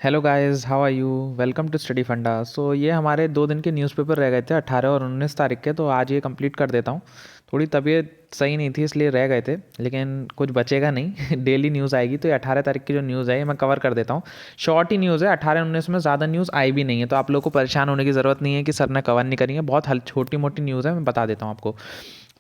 Hello guys, how are you? Welcome to study funda. So ये हमारे 2 दिन के न्यूज़पेपर रह गए थे, 18 और 19 तारीख के। तो आज ये कंप्लीट कर देता हूँ। थोड़ी तबीयत सही नहीं थी इसलिए रह गए थे, लेकिन कुछ बचेगा नहीं। डेली न्यूज़ आएगी तो ये 18 तारीख की जो न्यूज़ है ये मैं कवर कर देता हूँ। शॉर्ट ही न्यूज़ है, 18-19 में ज़्यादा न्यूज़ आई भी नहीं है, तो आप लोग को परेशान होने की ज़रूरत नहीं है कि सर ने कवर नहीं करी है। बहुत छोटी मोटी न्यूज़ है, मैं बता देता हूँ आपको।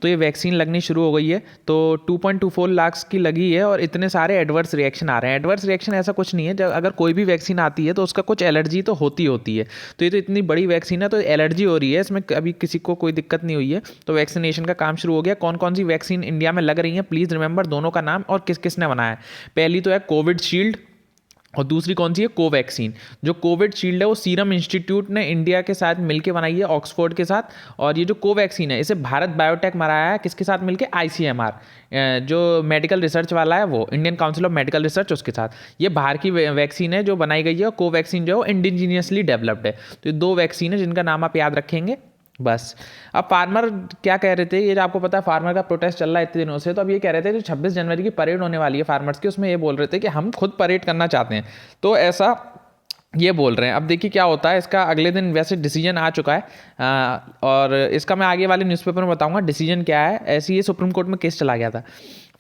तो ये वैक्सीन लगनी शुरू हो गई है, तो 2.24 लाख की लगी है और इतने सारे एडवर्स रिएक्शन आ रहे हैं। एडवर्स रिएक्शन ऐसा कुछ नहीं है, जब अगर कोई भी वैक्सीन आती है तो उसका कुछ एलर्जी तो होती होती है। तो ये तो इतनी बड़ी वैक्सीन है तो एलर्जी हो रही है, इसमें अभी किसी को कोई दिक्कत नहीं हुई है। तो वैक्सीनेशन का काम शुरू हो गया। कौन कौन सी वैक्सीन इंडिया में लग रही है, प्लीज़ रिमेंबर दोनों का नाम और किस किस ने बनाया है। पहली तो है कोविड शील्ड और दूसरी कौन सी है, कोवैक्सीन। जो कोविड शील्ड है वो सीरम इंस्टीट्यूट ने इंडिया के साथ मिलकर बनाई है, ऑक्सफोर्ड के साथ। और ये जो कोवैक्सीन है इसे भारत बायोटेक बनाया है, किसके साथ मिलके, आईसीएमआर, जो मेडिकल रिसर्च वाला है, वो Indian council of medical research, उसके साथ। ये बाहर की वैक्सीन है जो बनाई गई है, और कोवैक्सीन जो है वो इंडिजीनियसली डेवलप्ड है। तो ये दो वैक्सीन है जिनका नाम आप याद रखेंगे बस। अब फार्मर क्या कह रहे थे, ये जो आपको पता है फार्मर का प्रोटेस्ट चल रहा है इतने दिनों से, तो अब ये कह रहे थे जो 26 जनवरी की परेड होने वाली है फार्मर्स की, उसमें ये बोल रहे थे कि हम खुद परेड करना चाहते हैं। तो ऐसा ये बोल रहे हैं। अब देखिए क्या होता है इसका। अगले दिन वैसे डिसीजन आ चुका है, और इसका मैं आगे वाले न्यूज़पेपर में बताऊंगा डिसीजन क्या है। ऐसे ही सुप्रीम कोर्ट में केस चला गया था।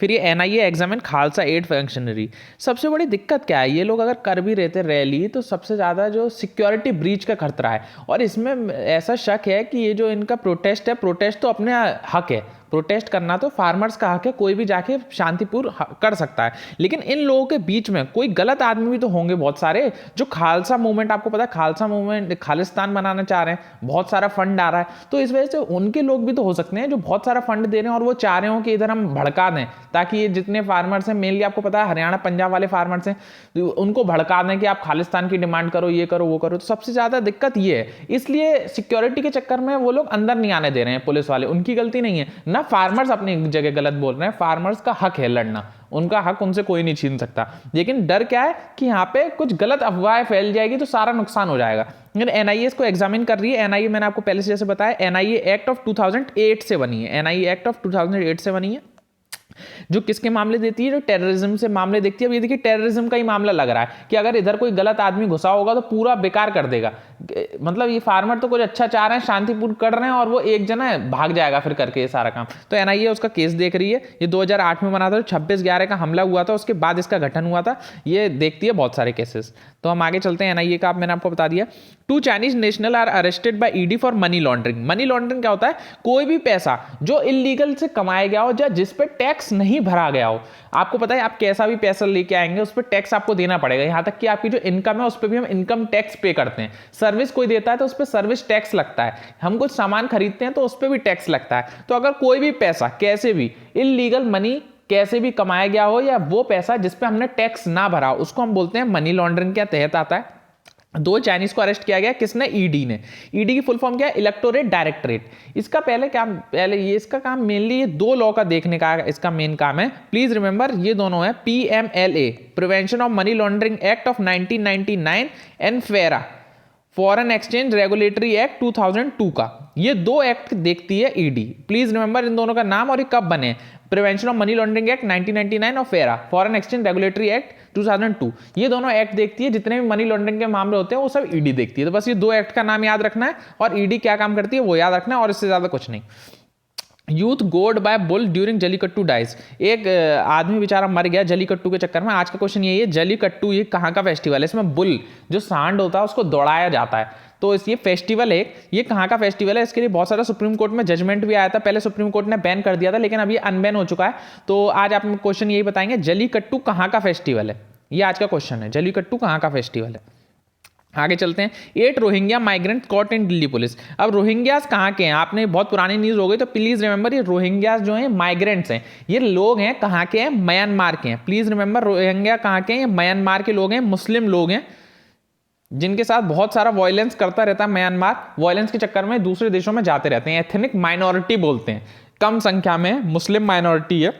फिर ये NIA examine Khalsa aid functionary. सबसे बड़ी दिक्कत क्या है, ये लोग अगर कर भी रहते रैली तो सबसे ज़्यादा जो सिक्योरिटी ब्रीच का खतरा है। और इसमें ऐसा शक है कि ये जो इनका प्रोटेस्ट है, प्रोटेस्ट तो अपने हक है, प्रोटेस्ट करना तो फार्मर्स का हक है, कोई भी जाके शांतिपूर्ण कर सकता है। लेकिन इन लोगों के बीच में कोई गलत आदमी भी तो होंगे बहुत सारे, जो खालसा मूवमेंट, आपको पता है खालसा मूवमेंट खालिस्तान बनाना चाह रहे हैं, बहुत सारा फंड आ रहा है, तो इस वजह से उनके लोग भी तो हो सकते हैं जो बहुत सारा फंड दे रहे हैं और वो चाह रहे हो कि इधर हम भड़का दें, ताकि ये जितने फार्मर्स हैं, मेनली आपको पता है हरियाणा पंजाब वाले फार्मर्स हैं, उनको भड़का दें कि आप खालिस्तान की डिमांड करो, ये करो वो करो। तो सबसे ज्यादा दिक्कत ये है, इसलिए सिक्योरिटी के चक्कर में वो लोग अंदर नहीं आने दे रहे हैं पुलिस वाले। उनकी गलती नहीं है ना, फार्मर्स अपनी जगह गलत बोल रहे हैं, फार्मर्स का हक है लड़ना, उनका हक उनसे कोई नहीं छीन सकता। लेकिन डर क्या है कि यहाँ पे कुछ गलत अफवाहें फैल जाएगी तो सारा नुकसान हो जाएगा। एनआईए इसको एग्जामिन कर रही है। एनआईए मैंने आपको पहले से जैसे बताया, एनआईए एक्ट ऑफ 2008 से बनी है, एनआईए एक्ट ऑफ 2008 से बनी है, जो किसके मामले देती है, जो टेररिज्म से मामले देखती है। अब ये देखिए टेररिज्म का ही मामला लग रहा है कि अगर इधर कोई गलत आदमी घुसा होगा तो पूरा बेकार कर देगा। मतलब ये फार्मर तो कुछ अच्छा चाह रहे हैं, शांतिपूर्ण कर रहे हैं, और वो एक जना भाग जाएगा फिर करके ये सारा काम। तो एनआईए उसका केस देख रही है। ये 2008 में बना था, 26/11 का हमला हुआ था, उसके बाद इसका गठन हुआ था। ये देखती है बहुत सारे केसेस। तो हम आगे चलते हैं। एनआईए का मैंने आपको बता दिया। 2 Chinese national are arrested by ED for money laundering. Money laundering क्या होता है, कोई भी पैसा जो इलीगल से कमाया गया हो या जिस पे टैक्स नहीं भरा गया हो। आपको पता है आप कैसा भी पैसा लेके आएंगे उस पर टैक्स आपको देना पड़ेगा, यहां तक कि आपकी जो इनकम है उस पर भी हम इनकम टैक्स पे करते हैं। सर्विस कोई देता है तो उस पर सर्विस टैक्स लगता है, हम कुछ सामान खरीदते हैं तो उस पर भी टैक्स लगता है। तो अगर कोई भी पैसा कैसे भी इलीगल मनी कैसे भी कमाया गया हो, या वो पैसा जिसपे हमने टैक्स ना भरा, उसको हम बोलते हैं मनी लॉन्ड्रिंग के तहत आता है। 2 चाइनीज को अरेस्ट किया गया, किसने, ईडी ने। ईडी की फुल फॉर्म क्या है, इलेक्टोरेट डायरेक्टरेट। इसका पहले ये इसका काम मेनली ये 2 लॉ का देखने का इसका मेन काम है। प्लीज रिमेंबर ये दोनों है, PMLA prevention of money laundering act of 1999 and फेरा फॉरेन एक्सचेंज रेगुलेटरी एक्ट 2002 का। ये 2 एक्ट देखती है ईडी। प्लीज रिमेंबर इन दोनों का नाम और ये कब बने। Prevention of money laundering act 1999 और फेरा फॉरेन एक्सचेंज रेगुलेटरी एक्ट 2002, ये दोनों एक्ट देखती है। जितने भी मनी लॉन्ड्रिंग के मामले होते हैं वो सब ईडी देखती है। तो बस ये 2 एक्ट का नाम याद रखना है और ईडी क्या काम करती है वो याद रखना है, और इससे ज्यादा कुछ नहीं। Youth gored by bull during jallikattu dies. एक आदमी बेचारा मर गया जलीकट्टू के चक्कर में। आज का क्वेश्चन यही है, जलीकट्टू ये कहाँ का फेस्टिवल है। इसमें बुल जो सांड होता है उसको दौड़ाया जाता है, तो ये फेस्टिवल है, ये कहाँ का फेस्टिवल है। इसके लिए बहुत सारा सुप्रीम कोर्ट में जजमेंट भी आया था। पहले सुप्रीम कोर्ट ने बैन कर दिया था, लेकिन अब ये अनबैन हो चुका है। तो आज आप क्वेश्चन यही बताएंगे, जलीकट्टू कहाँ का फेस्टिवल है, ये आज का क्वेश्चन है, जलीकट्टू कहाँ का फेस्टिवल है। आगे चलते हैं। 8 Rohingya migrant caught in Delhi police. अब रोहिंग्यास कहाँ के हैं, आपने बहुत पुरानी न्यूज़ हो गई तो प्लीज रिमेंबर, ये रोहिंग्यास जो हैं माइग्रेंट्स हैं, ये लोग हैं कहाँ के हैं, म्यांमार के हैं। प्लीज रिमेंबर रोहिंग्या कहाँ के हैं, ये म्यांमार के लोग हैं, मुस्लिम लोग हैं, जिनके साथ बहुत सारा वायलेंस करता रहता है म्यांमार। वायलेंस के चक्कर में दूसरे देशों में जाते रहते हैं। एथनिक माइनॉरिटी बोलते हैं, कम संख्या में मुस्लिम माइनॉरिटी है।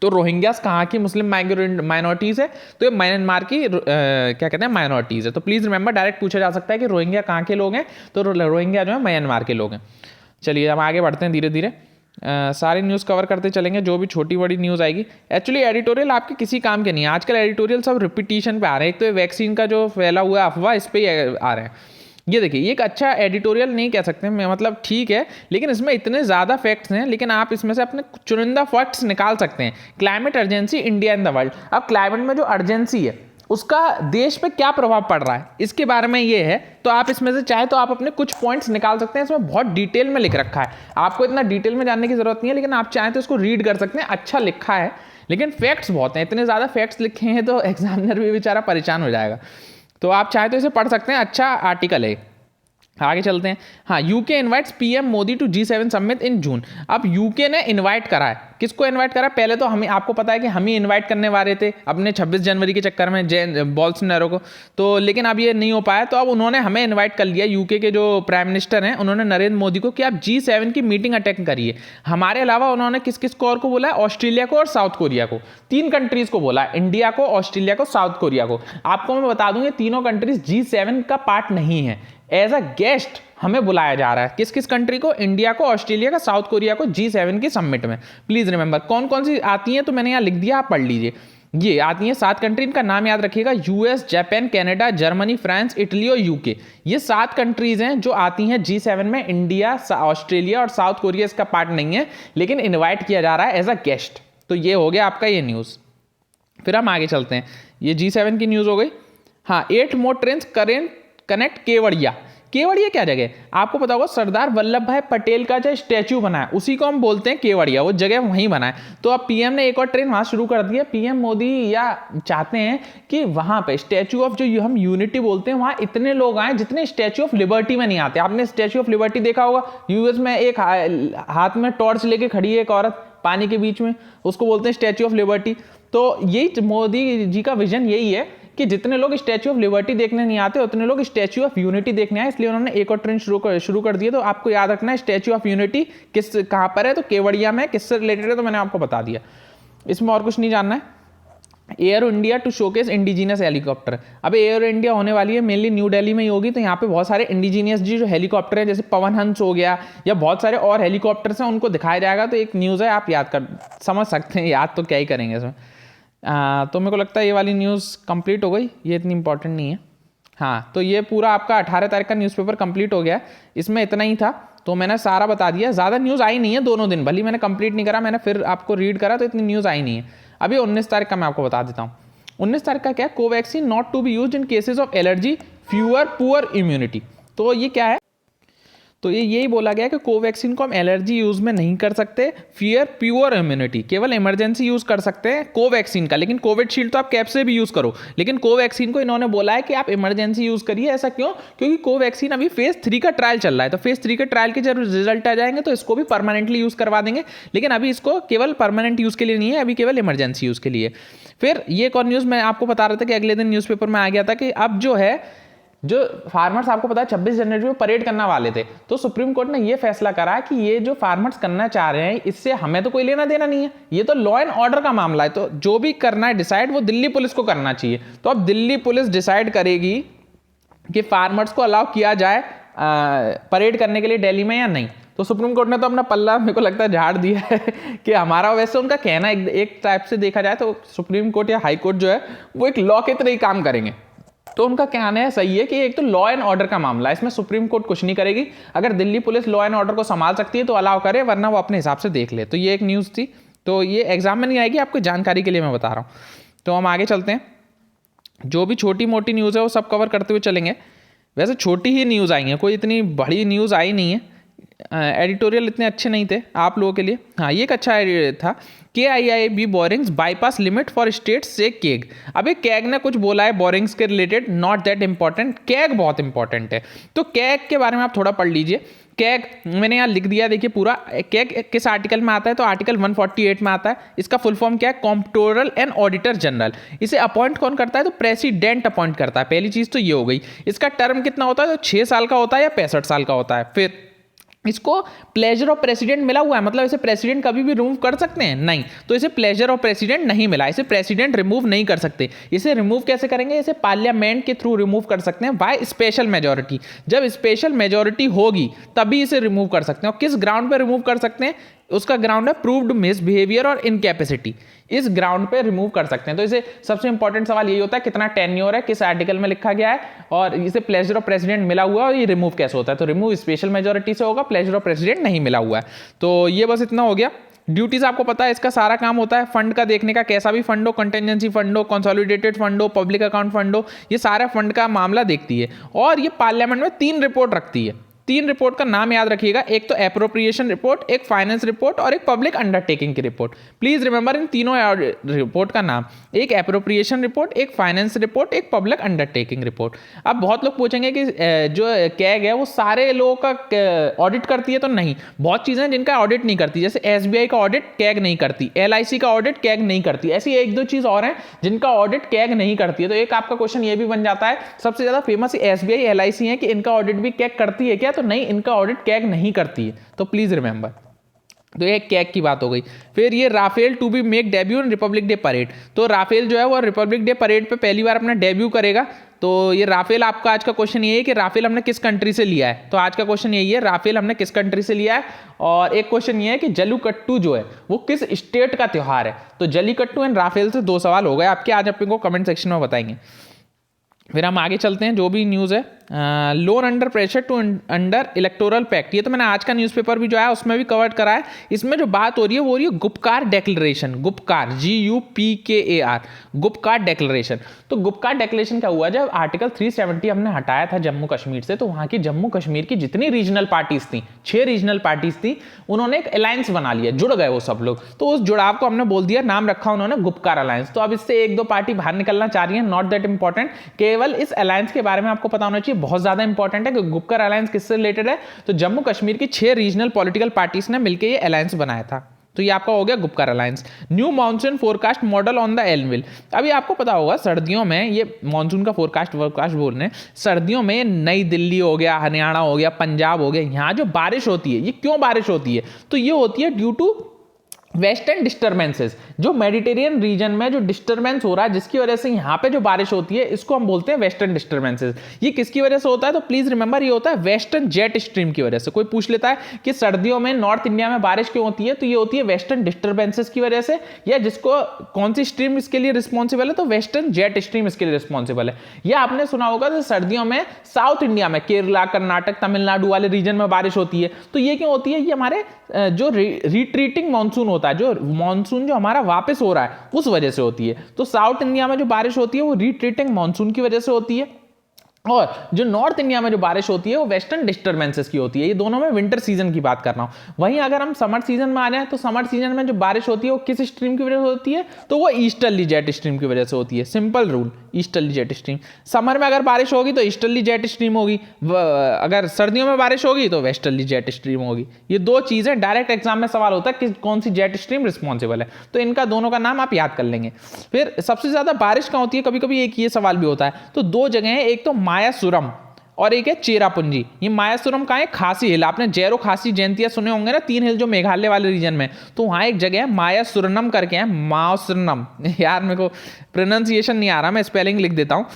तो रोहिंग्यास कहाँ की मुस्लिम माइनॉरिटीज है, तो ये म्यांमार की क्या कहते हैं माइनॉरिटीज है। तो प्लीज रिमेंबर डायरेक्ट पूछा जा सकता है कि रोहिंग्या कहाँ के लोग हैं, तो रोहिंग्या जो है म्यांमार के लोग हैं। चलिए हम आगे बढ़ते हैं धीरे धीरे। सारी न्यूज़ कवर करते चलेंगे, जो भी छोटी बड़ी न्यूज़ आएगी। एक्चुअली एडिटोरियल आपके किसी काम के नहीं है, आजकल एडिटोरियल सब रिपीटिशन पे आ रहे हैं। एक तो वैक्सीन का जो फैला हुआ अफवाह, इस पे ही आ रहे हैं। ये देखिए, ये एक अच्छा एडिटोरियल नहीं कह सकते मैं, मतलब ठीक है, लेकिन इसमें इतने ज़्यादा फैक्ट्स हैं, लेकिन आप इसमें से अपने चुनिंदा फैक्ट्स निकाल सकते हैं। Climate urgency India in the world. अब क्लाइमेट में जो अर्जेंसी है उसका देश पे क्या प्रभाव पड़ रहा है, इसके बारे में ये है। तो आप इसमें से चाहे तो आप अपने कुछ पॉइंट्स निकाल सकते हैं। इसमें बहुत डिटेल में लिख रखा है, आपको इतना डिटेल में जानने की जरूरत नहीं है, लेकिन आप चाहें तो इसको रीड कर सकते हैं। अच्छा लिखा है, लेकिन फैक्ट्स बहुत हैं, इतने ज़्यादा फैक्ट्स लिखे हैं तो एग्जामिनर भी बेचारा परेशान हो जाएगा। तो आप चाहे तो इसे पढ़ सकते हैं, अच्छा आर्टिकल है। आगे चलते हैं। हाँ, UK invites PM Modi to G7 summit in June. अब यूके ने इनवाइट करा है, किसको इनवाइट करा? पहले तो हमें, आपको पता है कि हम ही इनवाइट करने वाले थे अपने 26 जनवरी के चक्कर में बोल्सोनारो को, तो लेकिन अब ये नहीं हो पाया, तो अब उन्होंने हमें इनवाइट कर लिया। यूके के जो प्राइम मिनिस्टर हैं उन्होंने नरेंद्र मोदी को कि आप G7 की मीटिंग अटेंड करिए। हमारे अलावा उन्होंने किस किस को और को बोला है? ऑस्ट्रेलिया को और साउथ कोरिया को, 3 कंट्रीज को बोला है, इंडिया को, ऑस्ट्रेलिया को, साउथ कोरिया को। आपको मैं बता दूं, ये तीनों कंट्रीज G7 का पार्ट नहीं है। एज अ गेस्ट हमें बुलाया जा रहा है, किस किस कंट्री को? इंडिया को, ऑस्ट्रेलिया का, साउथ कोरिया को, G7 की समिट में। प्लीज रिमेंबर कौन कौन सी आती हैं, तो मैंने यहाँ लिख दिया, आप पढ़ लीजिए। ये आती हैं 7 कंट्री, इनका नाम याद रखिएगा। US, Japan, Canada, Germany, France, Italy और यूके। ये 7 कंट्रीज हैं जो आती हैं G7 में। इंडिया, ऑस्ट्रेलिया और साउथ कोरिया इसका पार्ट नहीं है, लेकिन इन्वाइट किया जा रहा है एज अ गेस्ट। तो ये हो गया आपका ये न्यूज़। फिर हम आगे चलते हैं, ये G7 की न्यूज़ हो गई। हाँ, 8 मोर ट्रेन कनेक्ट केवड़िया। केवड़िया क्या जगह है? आपको पता होगा, सरदार वल्लभ भाई पटेल का जो स्टैच्यू बना है उसी को हम बोलते हैं केवड़िया, वो जगह वहीं बना है। तो अब पीएम ने एक और ट्रेन वहां शुरू कर दी है। पीएम मोदी या चाहते हैं कि वहां पे स्टैच्यू ऑफ, जो हम यूनिटी बोलते हैं, वहां इतने लोग आए जितने स्टैच्यू ऑफ लिबर्टी में नहीं आते। आपने स्टैच्यू ऑफ लिबर्टी देखा होगा, यूएस में एक हाथ में टॉर्च लेके खड़ी है एक औरत पानी के बीच में, उसको बोलते हैं स्टैच्यू ऑफ लिबर्टी। तो यही मोदी जी का विजन यही है कि जितने लोग स्टैच्यू ऑफ लिबर्टी देखने नहीं आते उतने लोग स्टैच्यू ऑफ यूनिटी देखने आए, इसलिए उन्होंने एक और ट्रेन शुरू कर दिया। तो आपको याद रखना है स्टैच्यू ऑफ यूनिटी कहाँ पर है, तो केवड़िया में। किससे रिलेटेड है तो मैंने आपको बता दिया, इसमें और कुछ नहीं जानना है। Air India to showcase indigenous helicopter. अब एयर इंडिया होने वाली है मेनली न्यू दिल्ली में ही होगी, तो यहाँ पे बहुत सारे इंडिजीनियस जी जो हेलीकॉप्टर है, जैसे पवन हंस हो गया या बहुत सारे और हेलीकॉप्टर्स हैं, उनको दिखाया जाएगा। तो एक न्यूज़ है, आप याद कर समझ सकते हैं, याद तो क्या ही करेंगे इसमें। तो मेरे को लगता है ये वाली न्यूज़ कंप्लीट हो गई, ये इतनी इंपॉर्टेंट नहीं है। हाँ, तो ये पूरा आपका 18 तारीख का न्यूज़पेपर कंप्लीट हो गया। इसमें इतना ही था, तो मैंने सारा बता दिया। ज़्यादा न्यूज़ आई नहीं है दोनों दिन, भले मैंने कंप्लीट नहीं करा, मैंने फिर आपको रीड करा तो इतनी न्यूज़ आई नहीं है। अभी 19 तारीख का मैं आपको बता देता हूँ। 19 तारीख का क्या है? Covaxin not to be used in cases of allergy, fever, poor immunity. तो ये क्या है? तो ये यही बोला गया कि कोवैक्सीन को हम एलर्जी यूज़ में नहीं कर सकते, फियर, प्योर इम्यूनिटी, केवल इमरजेंसी यूज़ कर सकते हैं कोवैक्सीन का। लेकिन कोविशील्ड तो आप कैप से भी यूज़ करो, लेकिन कोवैक्सीन को इन्होंने बोला है कि आप इमरजेंसी यूज़ करिए। ऐसा क्यों? क्योंकि कोवैक्सीन अभी फेज़ 3 का ट्रायल चल रहा है, तो फेज़ 3 के ट्रायल के जब रिजल्ट आ जाएंगे तो इसको भी परमानेंटली यूज़ करवा देंगे। लेकिन अभी इसको केवल परमानेंट यूज़ के लिए नहीं है, अभी केवल इमरजेंसी यूज़ के लिए। फिर ये एक और न्यूज़ मैं आपको बता रहा था कि अगले दिन न्यूज़पेपर में आ गया था कि अब जो है, जो फार्मर्स, आपको पता है 26 जनवरी को परेड करने वाले थे, तो सुप्रीम कोर्ट ने ये फैसला करा कि ये जो फार्मर्स करना चाह रहे हैं इससे हमें तो कोई लेना देना नहीं है, ये तो लॉ एंड ऑर्डर का मामला है। तो जो भी करना है डिसाइड, वो दिल्ली पुलिस को करना चाहिए। तो अब दिल्ली पुलिस डिसाइड करेगी कि फार्मर्स को अलाउ किया जाए परेड करने के लिए दिल्ली में या नहीं। तो सुप्रीम कोर्ट ने तो अपना पल्ला, मेरे को लगता है, झाड़ दिया है कि हमारा, वैसे उनका कहना एक टाइप से देखा जाए तो सुप्रीम कोर्ट या हाई कोर्ट जो है वो एक लॉ के तरह ही काम करेंगे। तो उनका कहना है सही है कि एक तो लॉ एंड ऑर्डर का मामला है, इसमें सुप्रीम कोर्ट कुछ नहीं करेगी। अगर Delhi police law and order को संभाल सकती है तो अलाउ करे, वरना वो अपने हिसाब से देख ले। तो ये एक न्यूज़ थी, तो ये एग्जाम में नहीं आएगी, आपको जानकारी के लिए मैं बता रहा हूँ। तो हम आगे चलते हैं, जो भी छोटी मोटी न्यूज़ है वो सब कवर करते हुए चलेंगे। वैसे छोटी ही न्यूज़ आई है, कोई इतनी बड़ी न्यूज़ आई नहीं है, एडिटोरियल इतने अच्छे नहीं थे आप लोगों के लिए। हाँ, ये एक अच्छा था, KIIB borings bypass limit for states से केग। अभी कैग ने कुछ बोला है बोरिंग्स के related, not that important, CAG बहुत इंपॉर्टेंट है। तो कैग के बारे में आप थोड़ा पढ़ लीजिए। कैग मैंने यहाँ लिख दिया, देखिए पूरा। कैग किस आर्टिकल में आता है? तो आर्टिकल 148 में आता है। इसका फुल फॉर्म क्या है? Comptroller and auditor general. इसे अपॉइंट कौन करता है? तो प्रेसिडेंट अपॉइंट करता है। पहली चीज़ तो ये हो गई। इसका टर्म कितना होता है? तो 6 साल का होता है या 65 साल का होता है। फिर इसको प्लेजर ऑफ प्रेसिडेंट मिला हुआ है, मतलब इसे प्रेसिडेंट कभी भी रिमूव कर सकते हैं? नहीं। तो इसे प्लेजर ऑफ प्रेसिडेंट नहीं मिला, इसे प्रेसिडेंट रिमूव नहीं कर सकते। इसे रिमूव कैसे करेंगे? इसे पार्लियामेंट के थ्रू रिमूव कर सकते हैं, बाय स्पेशल मेजोरिटी। जब स्पेशल मेजोरिटी होगी तभी इसे रिमूव कर सकते हैं। और किस ग्राउंड पर रिमूव कर सकते हैं? उसका ग्राउंड है प्रूव्ड मिसबिहेवियर और इनकैपेसिटी, इस ग्राउंड पे रिमूव कर सकते हैं। तो इसे सबसे इंपॉर्टेंट सवाल यही होता है कितना टेन्योर है, किस आर्टिकल में लिखा गया है, और इसे प्लेजर ऑफ प्रेसिडेंट मिला हुआ है और ये रिमूव कैसे होता है। तो रिमूव स्पेशल मेजोरिटी से होगा, प्लेजर ऑफ प्रेसिडेंट नहीं मिला हुआ है। तो ये बस इतना हो गया। ड्यूटीज आपको पता है, इसका सारा काम होता है फंड का देखने का, कैसा भी फंड हो, कंटेंजेंसी फंड हो, कंसोलिडेटेड फंड हो, पब्लिक अकाउंट फंड हो, ये सारा फंड का मामला देखती है। और ये पार्लियामेंट में 3 रिपोर्ट रखती है। 3 रिपोर्ट का नाम याद रखिएगा, एक तो एप्रोप्रिएशन रिपोर्ट, एक फाइनेंस रिपोर्ट और एक पब्लिक अंडरटेकिंग की रिपोर्ट। प्लीज रिमेंबर इन तीनों रिपोर्ट का नाम, एक एप्रोप्रिएशन रिपोर्ट, एक फाइनेंस रिपोर्ट, एक पब्लिक अंडरटेकिंग रिपोर्ट। अब बहुत लोग पूछेंगे कि जो कैग है वो सारे लोगों का ऑडिट करती है, तो नहीं, बहुत चीजें हैं जिनका ऑडिट नहीं करती, जैसे एसबीआई का ऑडिट कैग नहीं करती, एलआईसी का ऑडिट कैग नहीं करती, ऐसी 1-2 चीज और हैं जिनका ऑडिट कैग नहीं करती है। तो एक आपका क्वेश्चन ये भी बन जाता है, सबसे ज्यादा फेमस एसबीआई एलआईसी है कि इनका ऑडिट भी कैग करती है क्या, तो नहीं, इनका ऑडिट कैग नहीं करती है। तो प्लीज रिमेंबर, तो ये कैग की बात हो गई। फिर ये Rafale to be make debut in Republic Day parade, तो राफेल जो है वो रिपब्लिक डे परेड पे पहली बार अपना डेब्यू करेगा। तो ये राफेल, आपका आज का क्वेश्चन ये है कि राफेल हमने किस कंट्री से लिया है, तो आज का क्वेश्चन यही है, राफेल हमने किस कंट्री से लिया है। और एक क्वेश्चन ये है कि जल्लीकट्टू जो है वो किस स्टेट का त्योहार है। तो जल्लीकट्टू एंड राफेल से 2 सवाल हो गए आपके, आज अपने को कमेंट सेक्शन में बताएंगे। फिर हम आगे चलते हैं, जो भी न्यूज़ है, Lone under pressure to under electoral pact, ये तो मैंने आज का न्यूज़पेपर भी जो है उसमें भी कवर करा है। इसमें जो बात हो रही है वो हो रही है Gupkar declaration, Gupkar GUPKAR, Gupkar declaration. तो गुपकार डेक्लेरेशन क्या हुआ, जब आर्टिकल 370 हमने हटाया था जम्मू कश्मीर से, तो वहाँ की जम्मू कश्मीर की जितनी रीजनल पार्टीज थी, 6 रीजनल पार्टीज थी, उन्होंने एक अलायंस बना लिया, जुड़ गए वो सब लोग। तो उस जुड़ाव को हमने बोल दिया, नाम रखा उन्होंने गुपकार अलायंस। तो अब इससे 1-2 पार्टी बाहर निकलना चाह रही है, नॉट दैट इंपॉर्टेंट, केवल इस अलायंस के बारे में आपको पता होना चाहिए, बहुत ज्यादा इंपॉर्टेंट है कि गुपकार अलायंस किससे रिलेटेड है। तो जम्मू कश्मीर की 6 रीजनल पॉलिटिकल पार्टीज ने मिलकर ये अलायंस बनाया था। तो ये आपका हो गया Gupkar alliance. New monsoon forecast model on the anvil, अभी आपको पता होगा सर्दियों में ये मानसून का फोरकास्ट बोल रहे हैं, सर्दियों में नई दिल्ली हो गया, हरियाणा हो गया, पंजाब हो गया, यहाँ जो बारिश होती है, ये क्यों बारिश होती है, तो ये होती है ड्यू टू वेस्टर्न डिस्टर्बेंसेस, जो मेडिटेरियन रीजन में जो डिस्टर्बेंस हो रहा है, जिसकी वजह से यहाँ पे जो बारिश होती है, इसको हम बोलते हैं वेस्टर्न डिस्टर्बेंसेस। ये किसकी वजह से होता है, तो प्लीज रिमेंबर, ये होता है वेस्टर्न जेट स्ट्रीम की वजह से। कोई पूछ लेता है कि सर्दियों में नॉर्थ इंडिया में बारिश क्यों होती है, तो ये होती है वेस्टर्न डिस्टर्बेंसेस की वजह से, या जिसको कौन सी स्ट्रीम इसके लिए रिस्पॉन्सिबल है, तो वेस्टर्न जेट स्ट्रीम इसके लिए रिस्पॉन्सिबल है। या आपने सुना होगा तो सर्दियों में साउथ इंडिया में केरला, कर्नाटक, तमिलनाडु वाले रीजन में बारिश होती है। तो ये क्यों होती है, ये हमारे जो रिट्रीटिंग मानसून होता है, जो मानसून जो हमारा वापस हो रहा है, उस वजह से होती है। तो साउथ इंडिया में जो बारिश होती है वो रिट्रीटिंग मानसून की वजह से होती है, और जो नॉर्थ इंडिया में जो बारिश होती है वो वेस्टर्न डिस्टर्बेंसेस की होती है। ये दोनों में विंटर सीजन की बात कर रहा हूं। वहीं अगर हम समर सीजन में आ जाए, तो समर सीजन में जो बारिश होती है वो किस स्ट्रीम की वजह से होती है, तो वो ईस्टर्ली जेट स्ट्रीम की वजह से होती है। Simple rule, easterly jet stream. Summer में अगर बारिश होगी तो ईस्टर्ली जेट स्ट्रीम होगी, अगर सर्दियों में बारिश होगी तो वेस्टर्ली जेट स्ट्रीम होगी। ये 2 चीजें डायरेक्ट एग्जाम में सवाल होता है कि कौन सी जेट स्ट्रीम रिस्पॉन्सिबल है, तो इनका दोनों का नाम आप याद कर लेंगे। फिर सबसे ज्यादा बारिश कहाँ होती है, कभी कभी एक ये सवाल भी होता है। तो 2 जगह है, एक तो मायासुरम और एक है चेरापुंजी। ये मायासुरम कहाँ है, खासी हिल, आपने जैरो खासी जयंतिया सुने होंगे ना, 3 हिल जो मेघालय वाले रीजन में, तो वहाँ एक जगह है मायासुरनम करके है, मायासुरनम यार मेरे को प्रोनाउंसिएशन नहीं आ रहा, मैं स्पेलिंग लिख देता हूँ,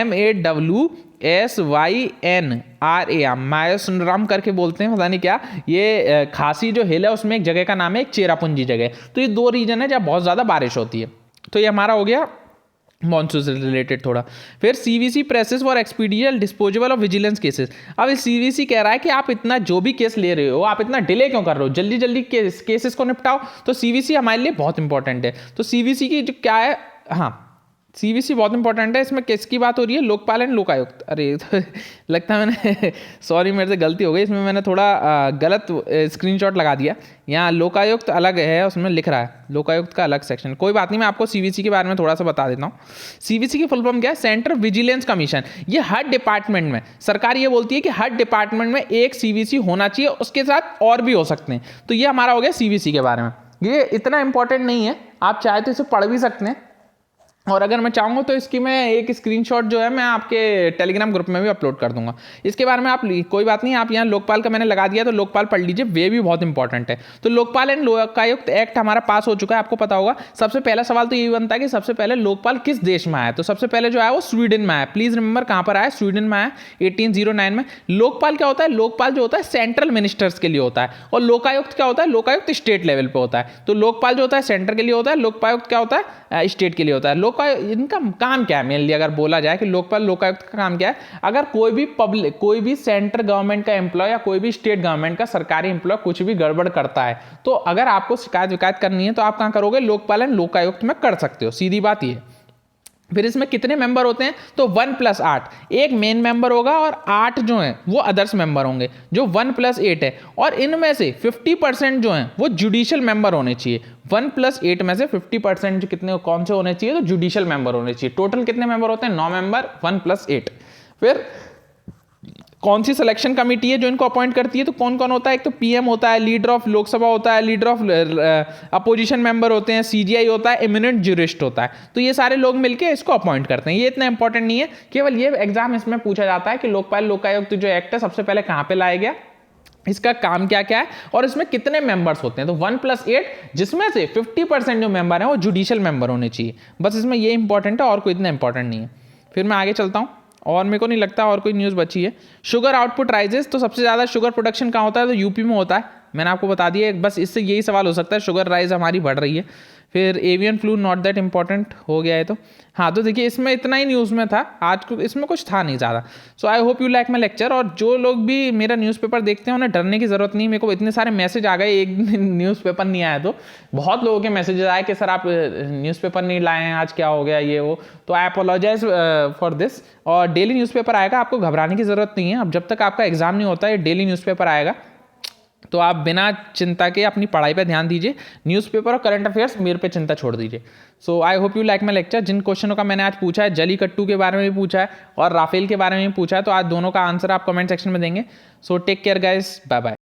MAWSYNRAM, मायासुरनम करके बोलते हैं, पता नहीं क्या। ये खासी जो हिल है उसमें एक जगह का नाम है, एक चेरापुंजी जगह। तो ये 2 रीजन है जहाँ बहुत ज़्यादा बारिश होती है। तो ये हमारा हो गया मॉनसून से रिलेटेड थोड़ा। फिर CVC presses for expeditious disposable of vigilance cases. अब सीवीसी कह रहा है कि आप इतना जो भी केस ले रहे हो, आप इतना डिले क्यों कर रहे हो, जल्दी जल्दी केसेस को निपटाओ। तो सीवीसी हमारे लिए बहुत इंपॉर्टेंट है। तो सीवीसी की जो क्या है, हाँ सीवीसी बहुत इंपॉर्टेंट है। इसमें किसकी बात हो रही है, लोकपाल एंड लोकायुक्त। अरे तो लगता है मैंने सॉरी मेरे से गलती हो गई, इसमें मैंने थोड़ा गलत स्क्रीनशॉट लगा दिया। यहाँ लोकायुक्त अलग है, उसमें लिख रहा है लोकायुक्त का अलग सेक्शन, कोई बात नहीं, मैं आपको सीवीसी के बारे में थोड़ा सा बता देता हूँ। सीवीसी की फुल फॉर्म क्या है, सेंट्रल विजिलेंस कमीशन। ये हर डिपार्टमेंट में, सरकार ये बोलती है कि हर डिपार्टमेंट में एक सीवीसी होना चाहिए, उसके साथ और भी हो सकते हैं। तो ये हमारा हो गया सीवीसी के बारे में। ये इतना इंपॉर्टेंट नहीं है, आप चाहे तो इसे पढ़ भी सकते हैं, और अगर मैं चाहूँगा तो इसकी मैं एक स्क्रीनशॉट जो है मैं आपके टेलीग्राम ग्रुप में भी अपलोड कर दूंगा। इसके बारे में आप कोई बात नहीं, आप यहाँ लोकपाल का मैंने लगा दिया तो लोकपाल पढ़ लीजिए, वे भी बहुत इंपॉर्टेंट है। तो लोकपाल एंड लोकायुक्त एक्ट हमारा पास हो चुका है, आपको पता होगा। सबसे पहला सवाल तो यही बनता है कि सबसे पहले लोकपाल किस देश में आया, तो सबसे पहले जो है वो स्वीडन में आया। प्लीज रिमेंबर कहाँ पर आया, स्वीडन में आया 1809 में। लोकपाल क्या होता है, लोकपाल जो होता है सेंट्रल मिनिस्टर्स के लिए होता है, और लोकायुक्त क्या होता है, लोकायुक्त स्टेट लेवल पे होता है। तो लोकपाल जो होता है सेंटर के लिए होता है, लोकायुक्त क्या होता है स्टेट के लिए होता है। इनका काम क्या है मेनली, अगर बोला जाए कि लोकपाल लोकायुक्त का काम क्या है, अगर कोई भी सेंट्रल गवर्नमेंट का एम्प्लॉय या कोई भी स्टेट गवर्नमेंट का सरकारी एम्प्लॉय कुछ भी गड़बड़ करता है, तो अगर आपको शिकायत करनी है तो आप कहां करोगे, लोकपाल एंड लोकायुक्त में कर सकते हो, सीधी बात ये। फिर इसमें कितने मेंबर होते हैं, तो 1+8, एक मेन मेंबर होगा और 8 जो हैं वो अदर्स मेंबर होंगे, जो 1+8 है। और इनमें से 50% जो हैं वो जुडिशियल मेंबर होने चाहिए। 1+8 में से 50% जो कितने कौन से होने चाहिए, तो जुडिशियल मेंबर होने चाहिए। टोटल कितने मेंबर होते हैं, 9 मेंबर, 1+8। फिर कौन सी सिलेक्शन कमेटी है जो इनको अपॉइंट करती है, तो कौन कौन होता है, एक तो पीएम होता है, लीडर ऑफ लोकसभा होता है, लीडर ऑफ अपोजिशन मेंबर होते हैं, सीजीआई होता है, एमिनेंट ज्यूरिस्ट होता है। तो ये सारे लोग मिलकर इसको अपॉइंट करते हैं। ये इतना इंपॉर्टेंट नहीं है, केवल ये एग्जाम इसमें पूछा जाता है कि लोकपाल लोकायुक्त जो एक्ट है सबसे पहले कहाँ पे लाया गया, इसका काम क्या क्या है, और इसमें कितने मेंबर्स होते हैं। तो 1+8, जिसमें से 50% जो मेंबर हैं वो जुडिशियल मेंबर होने चाहिए। बस इसमें ये इंपॉर्टेंट है और कोई इतना इंपॉर्टेंट नहीं है। फिर मैं आगे चलता हूँ, और मेरे को नहीं लगता और कोई न्यूज़ बची है। शुगर आउटपुट राइजेस, तो सबसे ज़्यादा शुगर प्रोडक्शन कहाँ होता है, तो यूपी में होता है। मैंने आपको बता दिया, बस इससे यही सवाल हो सकता है, शुगर राइज हमारी बढ़ रही है। फिर avian flu not that important हो गया है। तो हाँ, तो देखिए इसमें इतना ही न्यूज़ में था आज को, इसमें कुछ था नहीं ज़्यादा। So I hope you like my lecture. और जो लोग भी मेरा न्यूज़पेपर देखते हैं उन्हें डरने की ज़रूरत नहीं। मेरे को इतने सारे मैसेज आ गए, एक दिन न्यूज़पेपर नहीं आया तो बहुत लोगों के मैसेजेस आए कि सर आप न्यूज़पेपर नहीं लाए हैं, आज क्या हो गया ये वो। तो आई अपोलोजाइज फॉर दिस। और डेली न्यूज़पेपर आएगा, आपको घबराने की ज़रूरत नहीं है। अब जब तक आपका एग्जाम नहीं होता है डेली न्यूज़पेपर आएगा, तो आप बिना चिंता के अपनी पढ़ाई पे ध्यान दीजिए। न्यूज़पेपर और करंट अफेयर्स मेरे पे चिंता छोड़ दीजिए। So I hope you like my lecture. जिन क्वेश्चनों का मैंने आज पूछा है, जलीकट्टू के बारे में भी पूछा है और राफेल के बारे में भी पूछा है, तो आज दोनों का आंसर आप कमेंट सेक्शन में देंगे। So take care guys, bye bye.